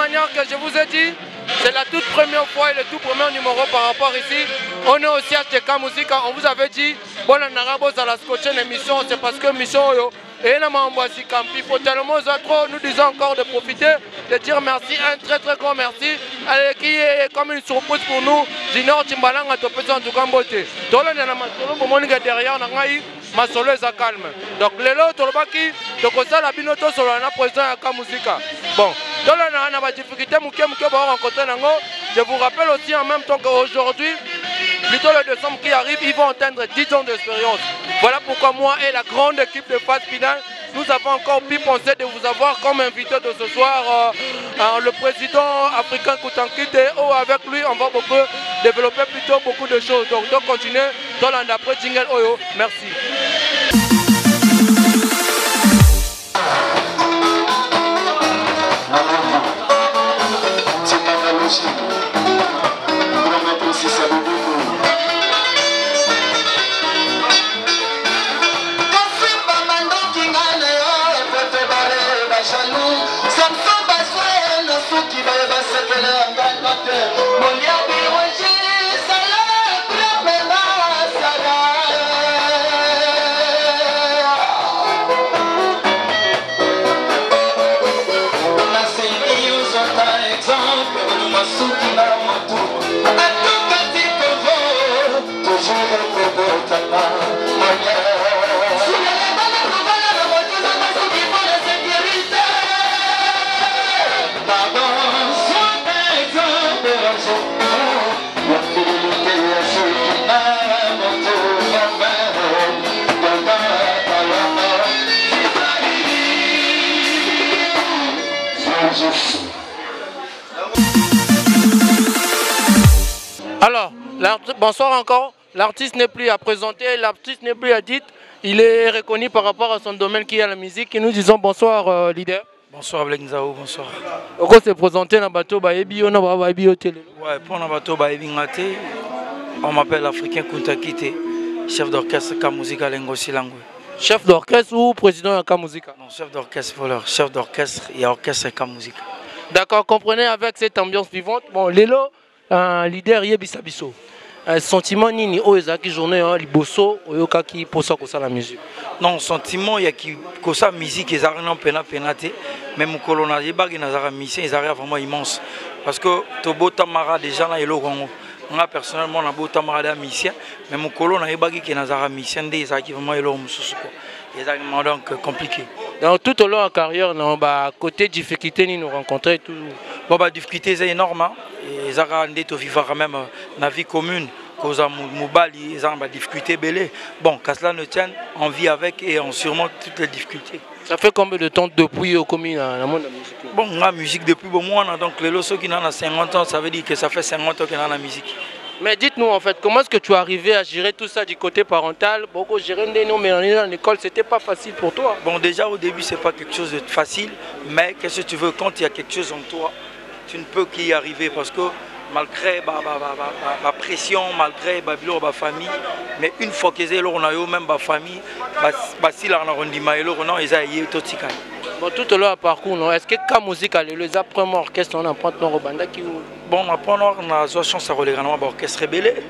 manière que je vous ai dit, c'est la toute première fois et le tout premier numéro par rapport ici. On est aussi à TK Musica. On vous avait dit, bon, on a la scotcher émission, c'est parce que mission, et il faut tellement trop, nous disons encore de profiter, de dire merci, un très très grand merci, qui est comme une surprise pour nous. Junior Timbalanga, tu peux en tout cas beauté. Dans le derrière, on a eu ma solo est calme. Donc, les autres, tu as ça, la binoto sur la président à TK Musica. Bon, dans le on a des difficultés, je vous rappelle aussi en même temps qu'aujourd'hui, plutôt le décembre qui arrive, ils vont atteindre 10 ans d'expérience. Voilà pourquoi moi et la grande équipe de phase finale, nous avons encore pu penser de vous avoir comme invité de ce soir le président africain Koutankite. Avec lui, on va développer plutôt beaucoup de choses. Donc, continuer dans l'après jingle Oyo. Merci. Alors, bonsoir encore. L'artiste n'est plus à présenter, l'artiste n'est plus à dire. Il est reconnu par rapport à son domaine qui est la musique. Et nous disons bonsoir, leader. Bonsoir, Black Nzao, bonsoir. Pourquoi se présenter dans le bateau Baebi on a Baebi au télé? Ouais, pour le bateau Baebi Ngate, on m'appelle Africain Kuntakite, chef d'orchestre K-Musica Lengosi Langwe. Chef d'orchestre ou président de K-Musica? Non, chef d'orchestre, voilà. Chef d'orchestre et orchestre K-Musica. D'accord, comprenez avec cette ambiance vivante. Bon, Lelo, leader Yebisabiso. Sentiment nini oezaki journée liboso oyoka ki posa kosa la musique. Non, sentiment il y a qui kosa musique ils arrivent non penate même colonna yebagi nazara mission ils arrivent vraiment immense parce que tobo tamara déjà là elo kongo. Moi personnellement na botamara da mission même colonna yebagi ki nazara mission des qui vraiment elo mususu ko. Exactement donc compliqué. Dans tout au long de la carrière non bah côté difficulté ni nous rencontrer tout. Bon bah difficulté c'est énorme hein. Et Zara Ndeto vivra même la vie commune, cause à Moubali, ils ont des difficultés belées. Bon, qu'à cela ne tienne, on vit avec et on surmonte toutes les difficultés. Ça fait combien de temps depuis au commune dans le monde de la musique? Bon, la musique depuis bon mois, donc les losos qui ont 50 ans, ça veut dire que ça fait 50 ans qu'on a la musique. Mais dites-nous en fait, comment est-ce que tu es arrivé à gérer tout ça du côté parental? Beaucoup gérer des noms, mais on est dans l'école, c'était pas facile pour toi. Bon, déjà au début, c'est pas quelque chose de facile, mais qu'est-ce que tu veux quand il y a quelque chose en toi? Tu ne peux qu'y arriver parce que malgré ma pression, malgré ma famille, mais une fois que j'ai même ma famille, si la rendima et l'on a eu tout ça. Bon, tout au long du parcours, est-ce que K-Musica a les après orchestre on apprend dans Robanda qui bon, après on a la chance à regarder l'orchestre rebelle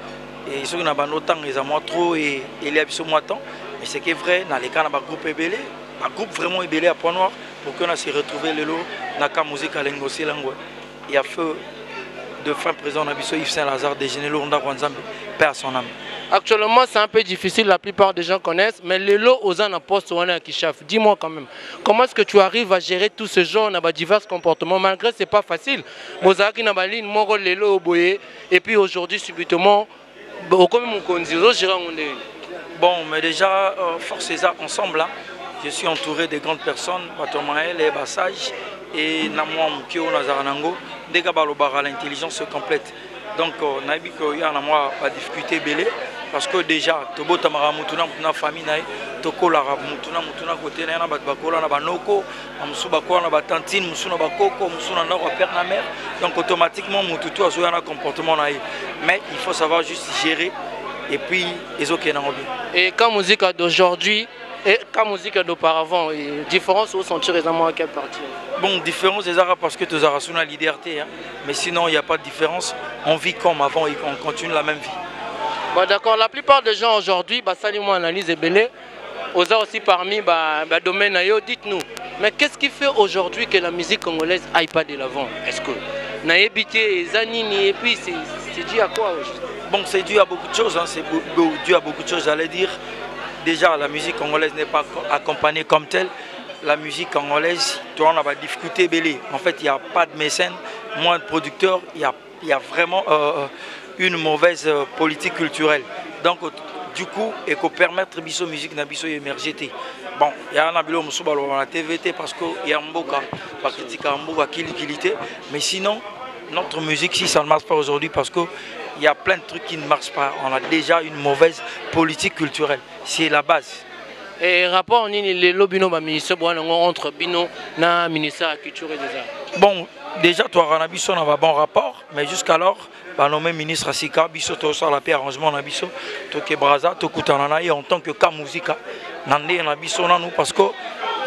et ceux qui n'ont pas autant ils ont moins trop et il y a plus moins temps. Mais c'est que vrai, dans les cas de groupe rebelle, un groupe vraiment rebelle à Point Noir pour qu'on se retrouve le lot dans K-Musica Lengosi Langwe. Il y a feu de fin présent Nabiso Yves Saint-Lazare de Génélo Ronda Rwanzambe, perd son âme. Actuellement, c'est un peu difficile, la plupart des gens connaissent, mais les lots aux en poste ou qui chef. Dis-moi quand même, comment est-ce que tu arrives à gérer tout ce genre, divers comportements, malgré que ce n'est pas facile. Mozaki n'a pas ligne, mon les lots au boyer, et puis aujourd'hui, subitement, comme mon conduiseur, gérer mon nez. Bon, mais déjà, force ça ensemble, hein. Je suis entouré de grandes personnes, Batomaël et Bassage, et Namwa Mukio Nazaranango, dès que l'intelligence complète. Donc, on a vu qu'il y a une difficulté belée, parce que déjà, Tobo Tamara Mutuna, Mutuna famille, Toko Lara Mutuna, Mutuna côté, Nana Batbakola, Nabanoko, Msubakola, Nabatantine, Musuna Bakoko, Musuna Nord, Père na mère. Donc, automatiquement, Mututu a joué un comportement. Mais il faut savoir juste gérer, et puis, les autres qui sont bien. Et quand musique d'aujourd'hui, et la musique d'auparavant, différence ou sentir récemment à quelle partie? Bon, différence des arabes parce que tu as la liberté, hein. Mais sinon il n'y a pas de différence. On vit comme avant et on continue la même vie. Bon, d'accord, la plupart des gens aujourd'hui, ça c'est mon analyse est belle. Aux aussi parmi domaine, dites-nous, mais qu'est-ce qui fait aujourd'hui que la musique congolaise n'aille pas de l'avant? Est-ce que Naïbité, Zanini, et puis c'est dû à quoi aujourd'hui? Bon, c'est dû à beaucoup de choses, hein. C'est dû à beaucoup de choses, j'allais dire. Déjà, la musique congolaise n'est pas accompagnée comme telle. La musique congolaise, on a des difficultés belées. En fait, il n'y a pas de mécènes, moins de producteurs, il y a vraiment une mauvaise politique culturelle. Donc, du coup, et qu'on permettre la musique d'émerger. Bon, il y a un TVT parce qu'il y a un boka, parce qu'il y a mais sinon, notre musique, si ça ne marche pas aujourd'hui, parce qu'il y a plein de trucs qui ne marchent pas. On a déjà une mauvaise politique culturelle. C'est la base. Et rapport les lobino entre Bino et ministère de la Culture et des Arts. Bon, déjà, toi, on a un bon rapport, mais jusqu'alors, nommé ministre Asika, biso to ça la paix arrangement na biso, to ke braza, to kutanana en tant que ka musique, nandé na biso na nous parce que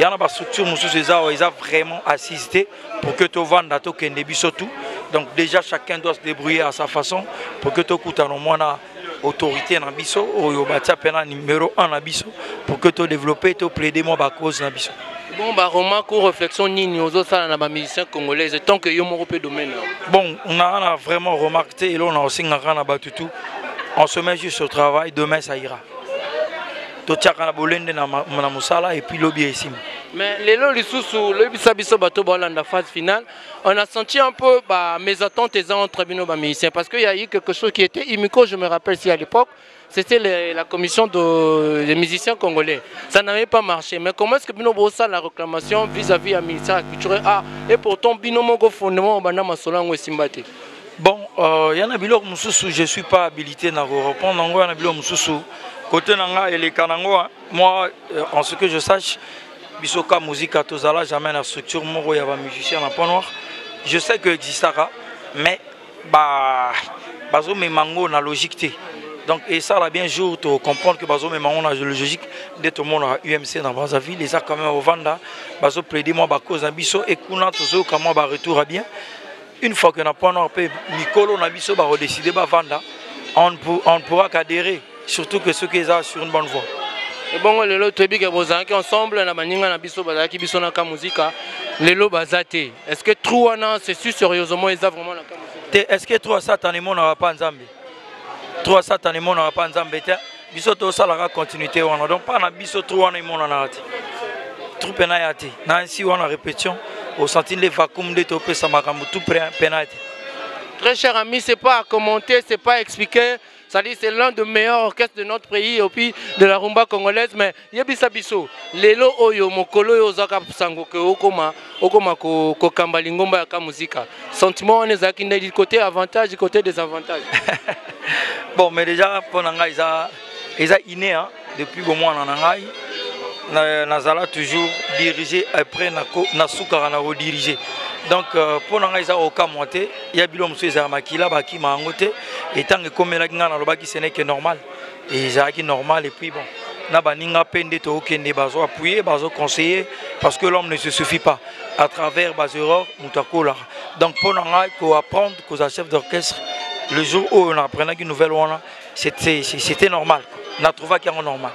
il y a une structure ils ont vraiment assisté pour que tu vendes to kende biso tout. Donc déjà chacun doit se débrouiller à sa façon pour que tu kutanana moins autorité na biso ou batia pena numéro 1 na biso pour que tu développer to plaider moi ba cause na biso. Bon, remarque ou réflexion ni aux ça na musiciens congolais tant que yo mo domaine. Bon, on a vraiment remarqué et là on a aussi ngana batutu. On se met juste au travail, demain ça ira. To tchaka na bolende na musala et puis lobby ici. Mais les lisusu le bisabiso bato balanda phase finale, on a senti un peu mes attentes entre bino musiciens parce qu'il y a eu quelque chose qui était immico, je me rappelle si à l'époque c'était la commission des musiciens congolais. Ça n'avait pas marché. Mais comment est-ce que Bino Bossa la réclamation vis-à-vis du ministère de la Culture et pourtant Bino Mogo fondement Banama Solango et Simbate? Bon, il y a un bilok Moussoussou, je ne suis pas habilité à répondre. Il y a un bilok Moussoussou. Côté Nanga et les Kanango, moi, en ce que je sache, Bisoka Musique à Tozala, jamais la structure, moi, il y a un musicien en point noir. Je sais qu'il existera, mais Bazo Memango na logique. Donc, et ça, là, bien sûr, tu comprends que Bazo Memango na logique, dès tout le monde a UMC dans Brazzaville, les a quand même au Vanda, Bazo plaidé moi, cause d'un biso, et Kuna Tozo, comment retour à bien. Une fois que n'a pas Nicolo na biso, redécider Vanda, on ne pourra qu'adhérer, surtout que ceux qui sont sur une bonne voie. Et bon, les lots très bien qui ensemble, la manière na biso bazaki biso na ka musique, les lots bazate. Est-ce que Trouana c'est sûr sérieusement ils ont vraiment la ka musique? Est-ce que toi ça t'en n'aura pas Nzambe? Toi ça t'en n'aura pas Nzambe? Biso to ça la continuité on donc pas na biso Trouana imona na ati. Troupe na yati. Na ainsi on a répétition au senti les vacuum de topé ça makambu tout penalty. Très cher ami, c'est pas à commenter, c'est pas à expliquer. C'est l'un des meilleurs orchestres de notre pays et puis de la rumba congolaise. Mais yebisa biso, lelo oyo mokolo yo zaka sango ke okoma ko kambali ngomba ya ka muzika. Sentiment on est du côté avantage, du côté désavantage. Bon, mais déjà pour nanga ils a inné hein, depuis au moins en nangai. Nazala toujours dirigé après na soukara na rediriger. Donc pour nanga ils a aucun monté, il y a bilom sur les makila baki mangote et tant que comme la ngana lo baki ce n'est que normal. Et ça qui normal et puis bon. Na baninga pende to okende bazo appuyer, bazo conseiller parce que l'homme ne se suffit pas à travers bas erreur mutakola. Donc pour nanga ko apprendre qu'aux chefs d'orchestre le jour où on apprenait une nouvelle one, c'était normal. On a trouvé qu'il y a normal.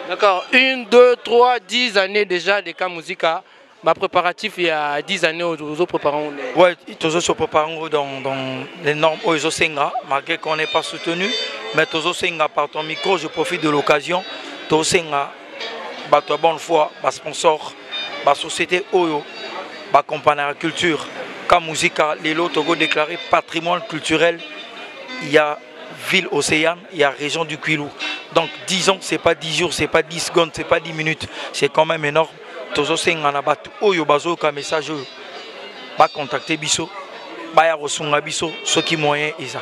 D'accord, 1, 2, 3, 10 années déjà de ka musica. Ma préparatif il y a 10 années aux autres préparants. Oui, tous se préparons dans les normes aux Osenga, malgré qu'on n'est pas soutenu. Mais tous Osenga par ton micro, je profite de l'occasion. Tous Osenga, toi bonne foi, sponsor, société Oyo, compagnie à la culture, comme musique, les lots Togo déclaré patrimoine culturel. Il y a ville océane, il y a région du Kwilu. Donc 10 ans, c'est pas 10 jours, c'est pas 10 secondes, c'est pas 10 minutes. C'est quand même énorme. Tozo senga na batu oyo bazo ka message ba contacter biso ba ya rosunga biso ce qui moyen isa.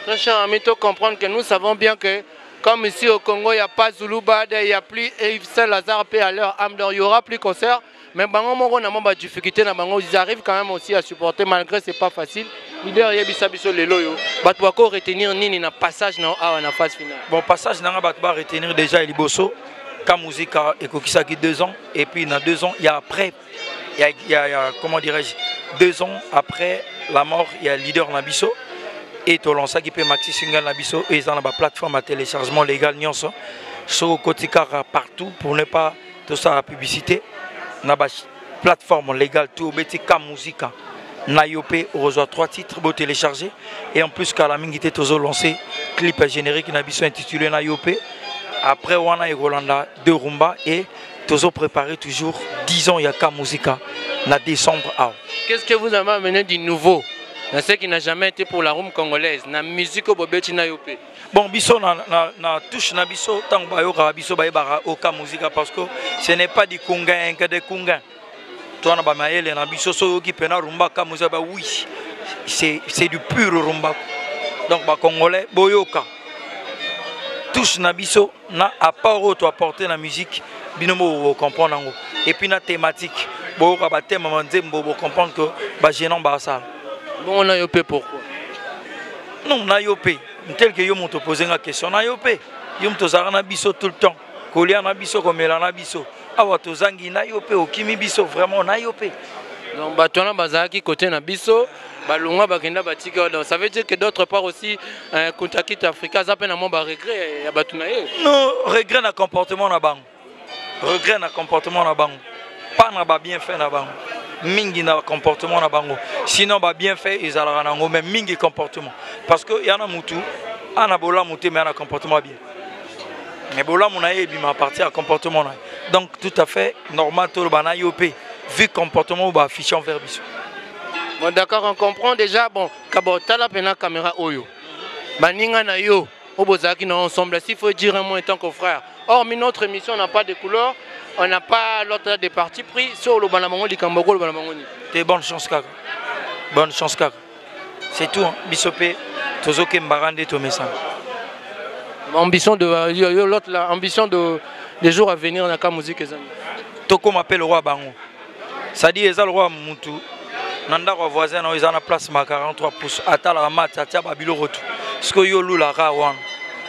Très cher ami, tu comprendre que nous savons bien que comme ici au Congo il n'y a pas Zulu Bad, il n'y a plus Yves Saint-Lazare paix à leur âme, il y aura plus concert mais bango mongo na mamba difficulté na bango ils arrivent quand même aussi à supporter malgré c'est pas facile. Leader yebisa biso lelo yo batu bako retenir nini na passage na phase finale. Bon passage na batu ba retenir déjà liboso Kamuzika et Kokisaki 2 ans. Et puis, dans 2 ans, il y a après, il y a comment dirais-je, 2 ans après la mort, il y a Leader Nabiso. Et tu as lancé qui peut Maxi Single Nabiso. Et ils ont la plateforme à téléchargement légal. Sur Kotikara partout pour ne pas tout ça la publicité. Na plateforme légale tout beti Kamuzika. Nayope reçoit 3 titres pour télécharger. Et en plus, Kalaming était toujours lancé clip générique Nabiso intitulé Nayope. Après, on a Rolanda 2 rumba et toujours préparé toujours 10 ans il y a Kamuzika en décembre. Qu'est-ce que vous avez amené du nouveau dans ce qui n'a jamais été pour la room congolaise, la musique au Bobeti Nayope? Bon, biso na touche na biso tant bayoka biso bayebara au Kamuzika parce que ce n'est pas du kunga que des kunga. Toi na ba maele na biso so qui pena rumba Kamuzika ba oui. C'est du pur rumba. Donc ba congolais boyoka. Touche na biso na apport to apporter la musique binomo comprendre et puis na thématique boyoka ba thème manzembo bo comprendre que ba gênant ba ça. Bon on a yopé pourquoi? Non na yopé tel que yo m'ont posé la question na yopé yo m'to zara na biso tout le temps kolia na biso komela na biso awa to zangi na yopé okimi biso vraiment na yopé. Donc batona bazaki côté na biso balunga bakenda batika donc ça veut dire que d'autre part aussi Kuntakit Africa ça peine à mon regret ya batuna ye. Non regret na comportement na bango. Regret na comportement na bango. Pas na ba bien fait na bango. Mingi na comportement na bango. Sinon ba bien fait ils allera nango même mingi comportement parce que y en a mutu ana bola muté mais ana comportement bien. Mais bola mona ye bima partir à comportement na. Donc tout à fait normal to bana yopé vu comportement ba affiché envers biso. Bon d'accord, on comprend déjà bon kabota la pena caméra oyo. Baninga na yo obozaki na ensemble s'il faut dire un mot en tant que frère. Or notre émission n'a pas de couleur, on n'a pas l'autre des partis pris sur le banamango du Kambogo le banamango ni. T'es bonne chance kaka. Bonne chance kaka. C'est tout hein. Bisopé tozoke mbarande to message. Ambition de l'autre la ambition de des jours à venir na ka musique ezami. Toko m'appelle le roi bango. Ça dit eza le roi mutu. Nanda kwa voisin na izana place ma 43 pouces atala mat atia babilo rotu. Siko yo lula ka wana.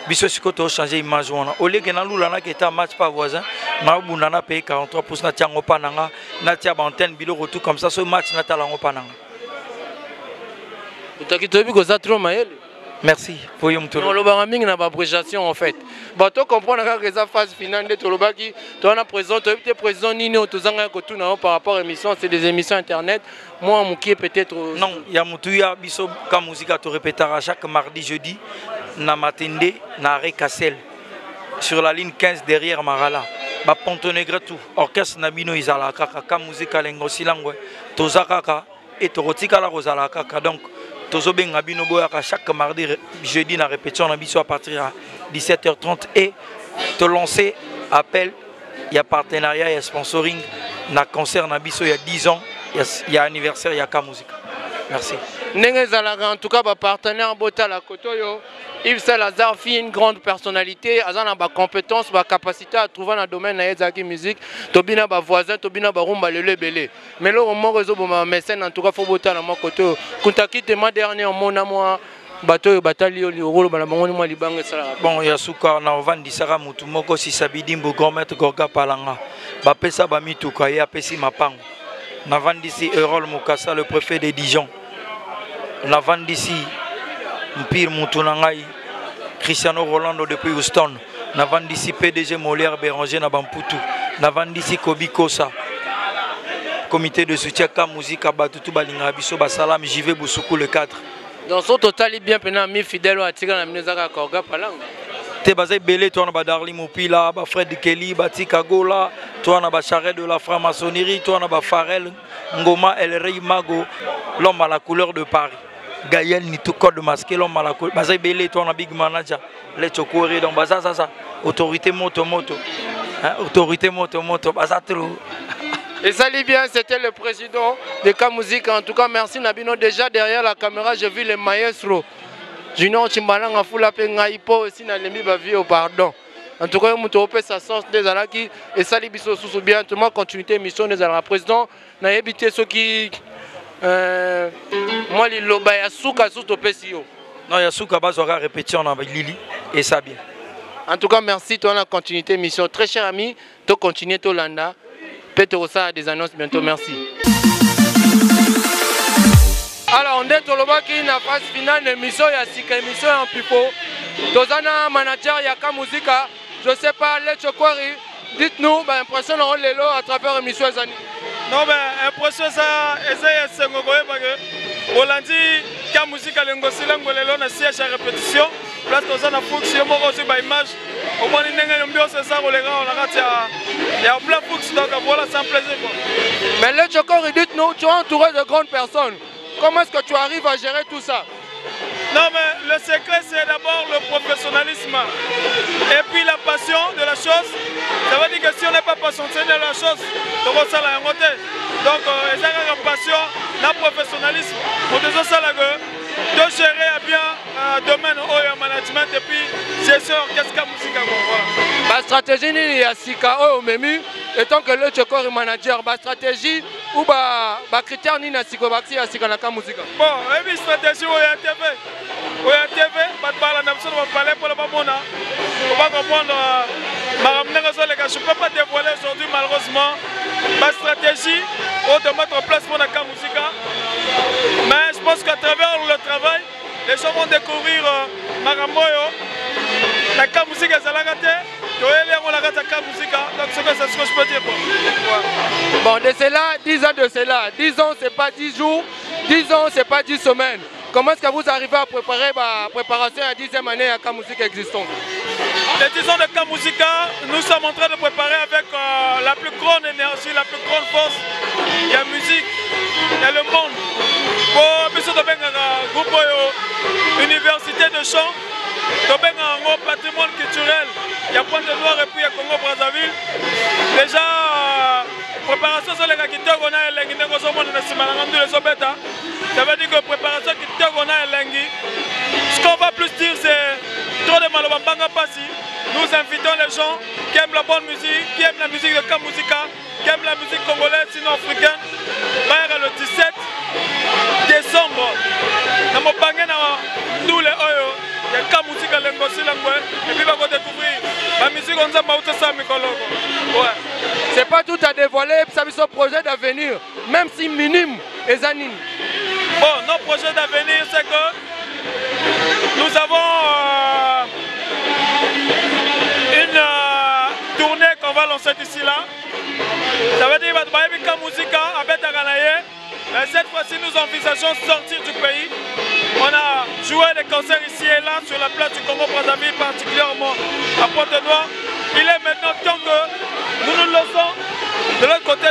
Biso siko to changer image wana. Ole ke na lula na keta match pas voisin na bunda na paye 43 pouces na tiango pananga na tia ba antenne bilo rotu comme ça ce match na tala ngo pananga. Utakitobi ko za trop maele. Merci. Pour yo mtolo. On lo ba mingi na ba appréciation en fait. Ba to comprendre que ça phase finale de tolobaki, to na président, to te président nini otozanga ko tout na par rapport à émission, c'est des émissions internet. Moi mon qui est peut-être non, ya mutuya biso Kamuzika to répétera chaque mardi jeudi na matende na Rekassel sur la ligne 15 derrière Marala. Ba Pontonegre tout. Orchestre Nabino izala kaka Kamuzika lengo silangwe. Tozakaka et to rotika la rozala kaka donc Tozobenga bino boyaka chaque mardi jeudi na répétition na biso à partir de 17h30 et te lancer appel il y a partenariat il y a sponsoring na concert na biso il y a 10 ans il y a anniversaire il y a Kamuzika. Merci. En tout cas, partenaire Botala Kotoyo, Yves Salazar fit une grande personnalité, a une compétence, une capacité à trouver dans le domaine de la musique. Tobina ba voisin, Tobina ba rumba le belé. Mais là, au moins réseau ma mécène en tout cas faut Botala mon côté. Kuntaki tema dernier mon moi bateau batali au rôle bana bango moi libanga sala. Bon ya suka na ovandi sara mutu moko si sabidimbo grand gorga palanga. Ba pesa ba mituka ya pesi mapango. Na vandisi Erol Mukasa le préfet de Dijon. Na vandisi Mpire Moutounangai, Cristiano Rolando depuis Houston. Na vandisi PDG Molière Béranger na Bamputu. Na vandisi Kobi Kosa. Comité de soutien Kamuzika Batutu Balinga Biso Basalam JV Boussoukou le 4. Dans son total il bien pendant mi fidèle à Tika na Minezaka Korga Palanga. Te basé belé toi na ba Darli Mopila, ba Fred Kelly, ba Tika Gola, toi na ba Charret de la franc-maçonnerie, toi na ba Farel Ngoma El Rey Mago, l'homme à la couleur de Paris. Gaël ni tout code masqué l'homme à la couleur. Basé belé toi na big manager, les chokori donc baza ça autorité moto hein, autorité moto baza trop. Et ça allait bien, c'était le président de Kamuzika. En tout cas, merci Nabino. Déjà derrière la caméra, j'ai vu les maestros. Junior Chimbalanga Fula Pengaipo aussi dans les Bavi au pardon. En tout cas, nous avons sa sens des Alaki et ça les biso sous bien. Tout le monde continuité mission des Alaki. Président, n'a évité ceux qui. Moi, les Loba Yasuka sous Topesio. Non, Yasuka Bazora répétition dans Lili et ça bien. En tout cas, merci, toi, la continuité mission. Très cher ami, tu continues, tu landa. Peut-être ça des annonces bientôt, merci. Alors, on est au Loba qui est la phase finale de l'émission, il y a Sika, émission en pipo. Tozana, manager, Yaka Musica, je ne sais pas, les Chokwari, dites-nous, impression on l'élo à travers l'émission Zani. Non, mais impression ça, c'est un peu parce que Bolandi, Yaka Musica, l'engossi, l'engolelo, na siège à répétition, place Tozana Foux, il y a aussi par image. Au moins, il y a une ambiance, c'est ça, on il y a plein de Foux, donc voilà, c'est un plaisir. Mais les Chokwari, dites-nous, tu es entouré de grandes personnes. Comment est-ce que tu arrives à gérer tout ça? Non, mais le secret, c'est d'abord le professionnalisme et puis la passion de la chose. Ça veut dire que si on n'est pas passionné de la chose, on va ça la monter. Donc, il y a une passion, un professionnalisme. On doit ça de gérer bien le domaine au management et puis gestion orchestre musique. La stratégie est à Sika au Memu, étant que le Chokor est manager, la stratégie ou les critères ni na Sika Baxi à Sika Naka musique. Bon, et puis stratégie au TV. Au TV, pas de balle à l'absence, on va parler pour le Bamona. On va comprendre. Je ne peux pas dévoiler aujourd'hui malheureusement ma stratégie de mettre en place pour la musique. Mais je pense qu'à travers le travail, les gens vont découvrir Maramboyo, la musique est à la gâte, donc c'est ce que je peux dire. Bon, de cela, 10 ans de cela, 10 ans c'est pas 10 jours, 10 ans c'est pas 10 semaines. Comment est-ce que vous arrivez à préparer la préparation à la 10e année à K-Musica existante? Les 10 ans de K-Musica, nous sommes en train de préparer avec la plus grande énergie, la plus grande force. Il y a musique, il y a le monde. Pour un groupe université de chant, un patrimoine culturel. Il y a Pointe Noire et puis il y a Congo-Brazzaville. Déjà, préparation sur les Kakita, on a les ça veut dire que préparation qui on a Elengi. Ce qu'on va plus dire, c'est trop de Malobambanga Passi. Nous invitons les gens qui aiment la bonne musique, qui aiment la musique de K-Musica, qui aiment la musique congolaise, sinon africaine. Le 17 décembre, dans mon banque, nous les Oyo, il y a K-Musica, l'Engossi, et puis on va découvrir la musique on s'en va ça, ouais. C'est pas tout à dévoiler, ça c'est un projet d'avenir, même si minime et zanine. Bon, nos projets d'avenir, c'est que nous avons une tournée qu'on va lancer d'ici là. Ça veut dire que la musique avec Aganaye, mais cette fois-ci nous envisageons de sortir du pays. On a joué des concerts ici et là sur la place du Congo-Brazzaville, particulièrement à Pointe-Noire. Il est maintenant temps que nous nous lançons de l'autre côté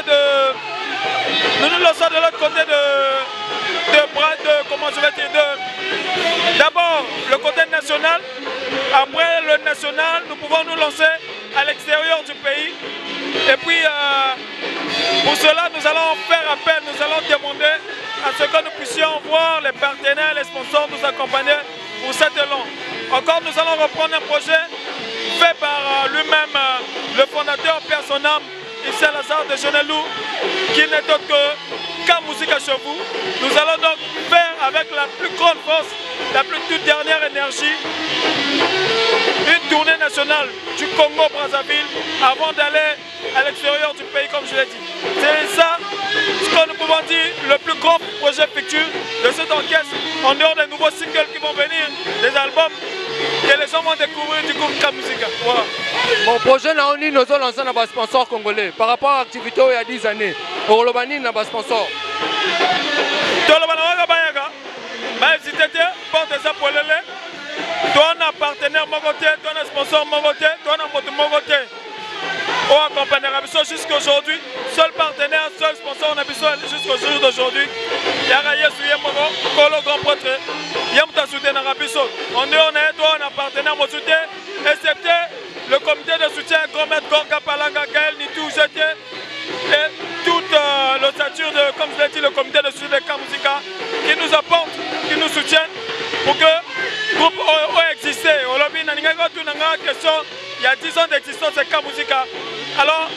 d'abord le côté national, après le national, nous pouvons nous lancer à l'extérieur du pays. Et puis, pour cela, nous allons faire appel, nous allons demander à ce que nous puissions voir les partenaires, les sponsors nous accompagner pour cette long. Encore, nous allons reprendre un projet fait par lui-même, le fondateur personnel, Issa Lazare de Genelou, qui n'est autre que K-Musica chez vous. Nous allons donc faire avec la plus grande force, la plus toute dernière énergie, une tournée nationale du Congo-Brazzaville avant d'aller à l'extérieur du pays, comme je l'ai dit. C'est ça ce que nous pouvons dire, le plus grand projet futur de cette orchestre, en dehors des nouveaux singles qui vont venir, des albums que les gens vont découvrir du groupe K-Musica. Voilà. Mon projet, nous avons lancé un sponsor congolais par rapport à l'activité il y a 10 années. Au Lobani, nous avons un sponsor. Toi, on a partenaire mon côté, toi, on a sponsor mon côté, toi, on a moto mon côté. On accompagnera jusqu'à aujourd'hui. Seul partenaire, seul sponsor, on a besoin jusqu'au jour d'aujourd'hui. Il y a un grand prêtre. Il y a un soutien dans la biso. On est, toi, on a partenaire mon soutien, excepté le comité de soutien, Grand Maître Gorka Palanga, Gaël Nitou, Jeté, et toute l'ossature de, comme je l'ai dit, le comité de soutien de K-Musica, qui nous apporte, qui nous soutiennent pour que le groupe existe. Il y a 10 ans d'existence de K-Musica. Alors,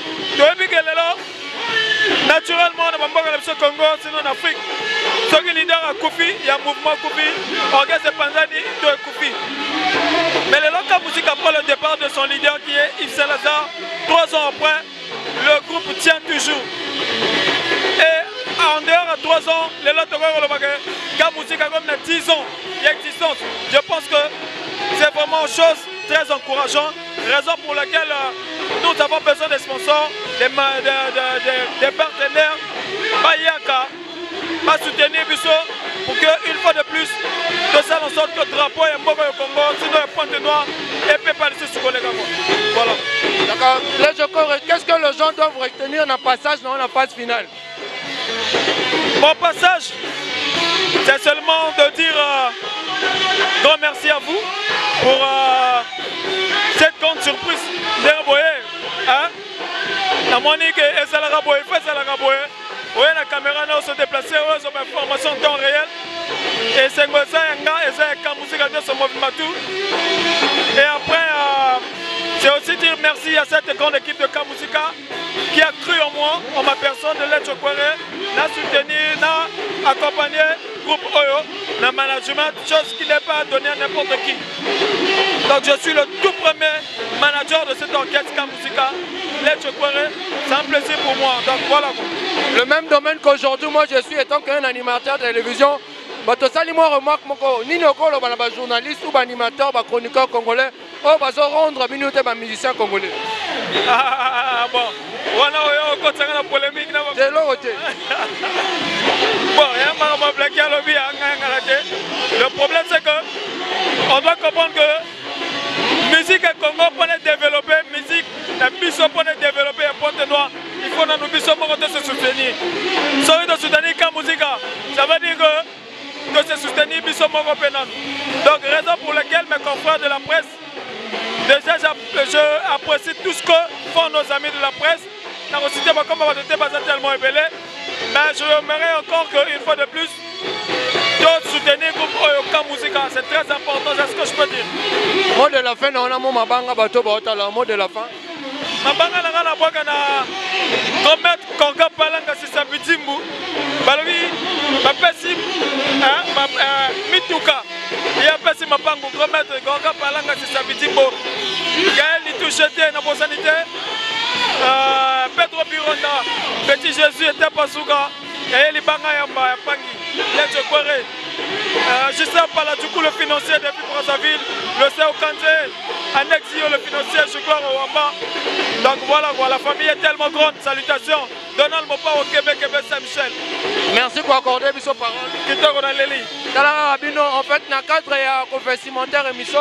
naturellement, on a besoin de Congo, sinon en Afrique. Ceux qui leader à Koufi, il y a un mouvement Koufi, orchestre Panzani, de Koufi. Mais les K-Musica, pour après le départ de son leader qui est Yves Salazar, 3 ans après, le groupe tient toujours. Et en dehors de 3 ans, les Musique a comme 10 ans d'existence. Je pense que c'est vraiment une chose très encourageante, raison pour laquelle nous avons besoin des sponsors, des partenaires, pas soutenir Bissot pour qu'une fois de plus, de ça en sorte que le drapeau est mort au Congo, sinon le pointe noir et peut pas laisser sur les gars. Voilà. D'accord. Qu'est-ce que les gens doivent retenir dans le passage dans la phase finale? Mon passage, c'est seulement de dire grand merci à vous pour cette grande surprise. La Monique et Salaraboye, fait Salaraboye. Oui, la caméra n'a se déplacer, ils ont une information en temps réel. Et c'est comme ça, et après, c'est aussi dire merci à cette grande équipe de Kamusika qui a cru en moi, en ma personne de l'être Chokwere, n'a soutenu, n'a accompagné le groupe Oyo, le management, chose qui n'est pas donnée à n'importe qui. Donc je suis le tout premier manager de cette orchestre Kamusika, l'être Chokwere, c'est un plaisir pour moi. Donc voilà. Le même domaine qu'aujourd'hui, moi je suis étant qu'un animateur de télévision. Moi remarque ni le journaliste ou animateur, chroniqueur congolais, ou rendre minute un musicien congolais. Ah bon, voilà, on a une polémique. C'est l'autre. Bon, le problème c'est que on doit comprendre que musique et Congo pour les développer, musique, la mission pour les développer à Pointe-Noire, il faut dans nos missions pour se soutenir. Si on veut soutenir la musique, ça veut dire que c'est soutenir Bissot Mongo Penan. Donc, raison pour laquelle mes confrères de la presse, déjà j'apprécie tout ce que font nos amis de la presse. Dans le système, comme on va pas tellement ébélé, mais je aimerais encore qu'une fois de plus, d'autres soutenir le groupe Oyoka Musica. C'est très important, c'est ce que je peux dire. Mot de la fin, on a mon mabanga bateau, mot de la fin. Mabanga la boka na commettre Konga Palanga si ça bitimbu. Balobi, bapesi, mituka. Il y a pesi mapangu commettre Konga Palanga si ça bitimbu. Gaël il touche na bonne sanité. Pedro Bironda, Petit Jésus était pas souga. Et les banga yamba pangi. Les Chokwere. Je sais pas là du coup le financier depuis Brazzaville, le Séo Kanté, Annexio le financier, je crois au Wamba. Donc voilà, la famille est tellement grande. Salutations. Donald Mopa au Québec et Saint-Michel. Merci pour accorder mes paroles. En fait, dans le cadre de la vestimentaire émission,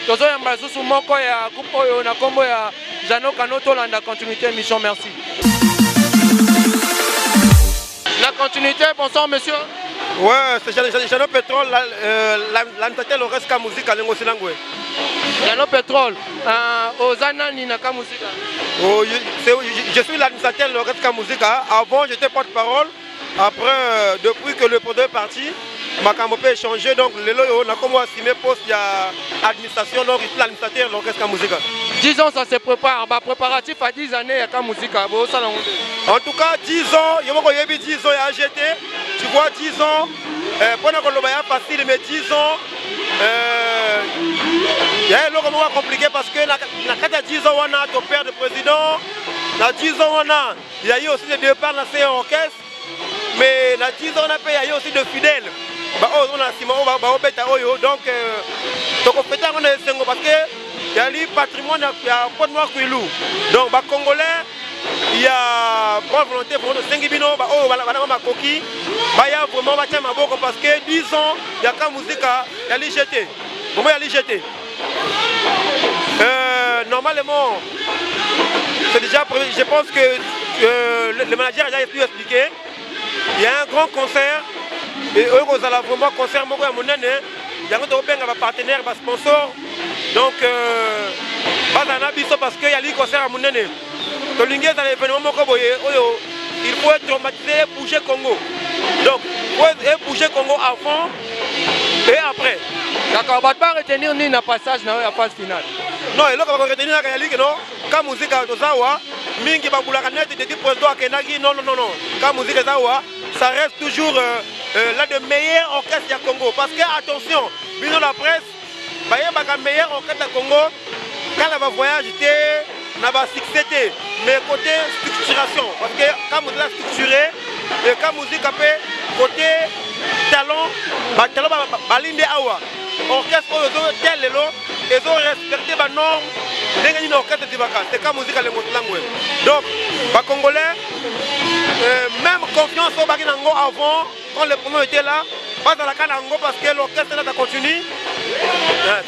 nous avons un sous moko ya groupe na combo ya Jano Kanoto la continuité émission. Merci. La continuité, bonsoir monsieur. Ouais, c'est Jano Pétrole, l'animateur le reste musique à l'Engo Silangwe. Jano Pétrole, aux Anani Naka Musica. Je suis l'animateur le reste musique. Avant j'étais porte-parole. Après, depuis que le produit est parti, ma camopé a changé. Donc, on a commencé à assumer poste de l'administration. Donc, je suis l'administrateur de l'orchestre musique. 10 ans, ça se prépare. Préparatif à 10 années, il y a musique. En tout cas, 10 ans, il y a 10 ans à AGT. Tu vois, 10 ans, pendant que le facile, mais 10 ans, il y a un moment compliqué parce que dans 10 ans, on a ton père de président. Dans 10 ans, il y a eu aussi des départs dans ces orchestres. Mais dans 10 ans, on a eu aussi de fidèles. Donc, on est parce que il y a le patrimoine, il y a un noir Kouilou. Donc, les Congolais, il y a bonne volonté pour nous 5 bino, il y a vraiment parce que 10 ans, il y a la musique, il y a l'IGT. Comment il y a l'IGT? Normalement, c'est déjà, je pense que le manager a déjà pu expliquer. Il y a un grand concert et eux vous allez vraiment concert moko ya monene yango to benga ba partenaire ba sponsor donc bazana biso parce que y a li concert ya monene to lingé dans l'événement moko boye oyo il faut être traumatisé et bouger Congo donc faut bouger Congo avant et après. D'accord, on va pas retenir ni na passage na la phase finale. Non, et là on va retenir la ligue non comme musique to zawa mingi babulaka net de type président akenaki non comme musique zawa ça reste toujours l'un des meilleurs orchestres du Congo. Parce que, attention, bino la presse, il y a un meilleur orchestre du Congo, quand on va voyage, on va succès, mais côté structuration, parce que quand on est structuré, et quand musique après côté talent, talent balinde awa, orchestre tel lelo, ils ont respecté les normes, les orchestre de vacances, c'est quand musique à l'émotion. Donc, les Congolais, même confiance au Baginango avant, quand les promos étaient là, pas dans la Kanango parce que l'orchestre là ça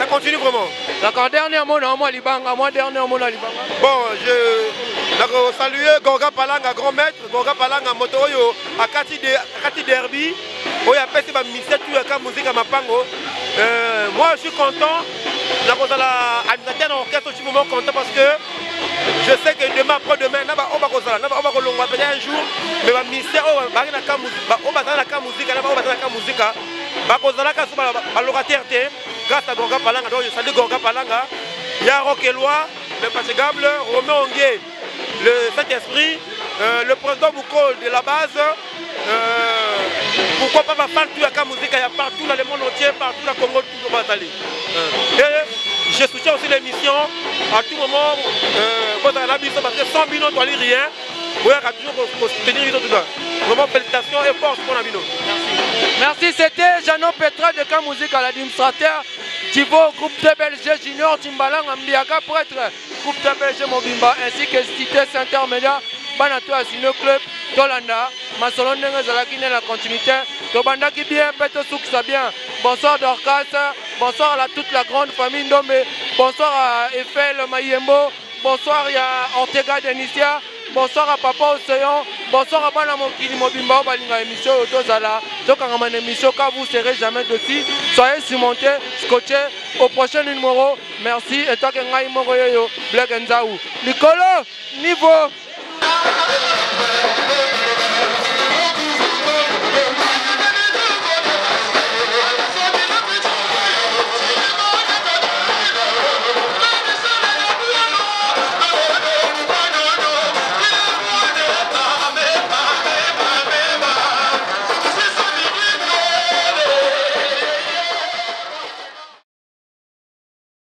continue vraiment. D'accord, dernier mot dans moi Libanga, dernier mot dans Libanga. Bon, je salue Gorga Palanga, grand maître, Gorga Palanga Motoyo, à Kati Derby, où il y a fait ma mission, tout la musique à Mapango. Moi je suis content, je suis vraiment content parce que je sais que demain, après-demain, on va un jour, mais ma mission, on va faire la musique, grâce à Gorga Palanga, donc je salue Gorga Palanga, il y a Roquelois, le fatigable, Romain Ongué, le Saint-Esprit, le président Bouko de la base, pourquoi pas partout la musique, il y a partout dans le monde entier, partout dans le Congo, tout le monde. Et je soutiens aussi l'émission, à tout moment, parce que sans Bino, tu n'as rien. Vous avez toujours soutenir tout ça. Vraiment, félicitations et force pour Nabino. Merci, c'était Jeannot Petra de K-Musique à l'administrateur. Thibaut, groupe de Belgique Junior, Timbalang, Ambiaka, prêtre, groupe de Belgique Mobimba, ainsi que Cité Saint-Intermédiaire, Banato Asino Club, Tolanda, Masolon Nengazalaki, la continuité, Tobanda qui bien, Peto Souk bien. Bonsoir Dorcas, bonsoir à toute la grande famille Ndombe, bonsoir à Eiffel Mayembo, bonsoir à Ortega Denicia. Bonsoir à Papa Océan, bonsoir à Bana Mokili Mobimba, Balinga émission Otozala. Donc en une émission, quand vous ne serez jamais dessus, soyez cimentés, scotchés au prochain numéro. Merci et toi que Ngaï Moroyo, Black Nzaou. Nicolo, niveau.